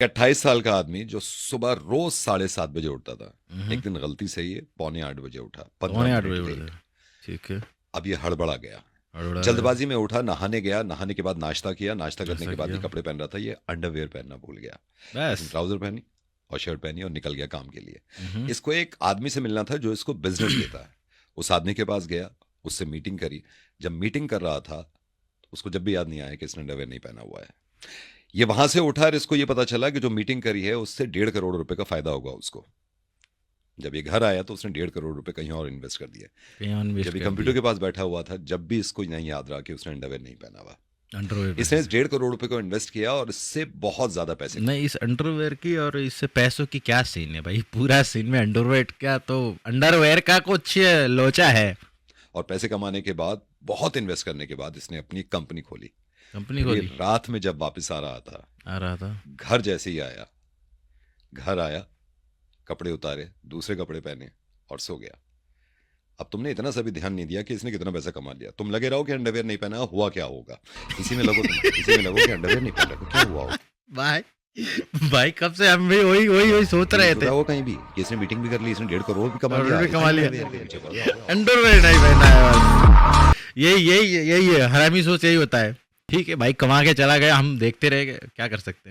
कि 28 साल का आदमी जो सुबह रोज 7:30 बजे उठता था, हम्म, एक दिन गलती से ये 7:45 बजे उठा, पौने 15 आठ बजे मिनट उठ लेट। गए। ठीक है। अब ये हड़बड़ा गया, अड़ोड़ा गया। जल्दबाजी में उठा, नहाने गया, नहाने के बाद नाश्ता किया, नाश्ता करने नाश्ता के बाद किया। ये कपड़े पहन रहा था, ये अंडरवेयर पहनना भूल गया। इसने बस। ट्राउजर पहनी और शर्ट पहनी और निकल गया काम के लिए। हम्म। इसको एक आदमी से मिलना था जो इसको बिजनेस देता है। उस आदमी के पास गया, उससे मीटिंग करी। जब मीटिंग कर रहा था, उसको जब भी याद नहीं आया कि इसने अंडरवेयर नहीं पहना हुआ है। ये वहां से उठा और इसको ये पता चला कि जो मीटिंग करी है उससे 1.5 करोड़ रुपए का फायदा होगा उसको। जब ये घर आया तो उसने 1.5 करोड़ रुपए कहीं और इन्वेस्ट कर दिए। कहीं इन्वेस्ट जब ये कर कंप्यूटर दिए। के पास बैठा हुआ था, जब भी इसको नहीं याद रहा कि उसने अंडरवेयर नहीं पहना हुआ, अंडरवेयर इसने पहन। इस 1.5 करोड़ रुपए को इन्वेस्ट किया और इससे बहुत ज्यादा पैसे नहीं, कमाए। इस अंडरवेयर की और इससे पैसों की क्या सीन है भाई? पूरा सीन में अंडरवेयर का तो, अंडरवेयर का कुछ लोचा है। और पैसे कमाने के बाद, बहुत इन्वेस्ट करने के बाद, इसने अपनी कंपनी खोली। कंपनी फिर ये खोली। रात में जब वापस आ रहा था, आ रहा था। घर जैसे ही आया, घर आया, कपड़े उतारे, दूसरे कपड़े पहने और सो गया। अब तुमने इतना सा भी ध्यान नहीं दिया कि इसने कितना पैसा कमा लिया। तुम लगे रहो कि अंडरवेयर नहीं पहना, हुआ क्या होगा इसी में लगो, तुम इसी में लगो कि अंडरवेयर नहीं पहना तो क्या हुआ होगा। भाई, भाई कब से हम भी वही वही वही सोच रहे थे। वो कहीं भी कि इसने मीटिंग भी कर ली, इसने 1.5 करोड़ भी कमा करोड़ लिया, भी कमा लिया। लिया। अंडरवेयर नहीं पहना है बस। यही यही यही है, हरामी सोच यही होता है। ठीक है भाई, कमा के चला गया, हम देखते रह गए, क्या कर सकते हैं।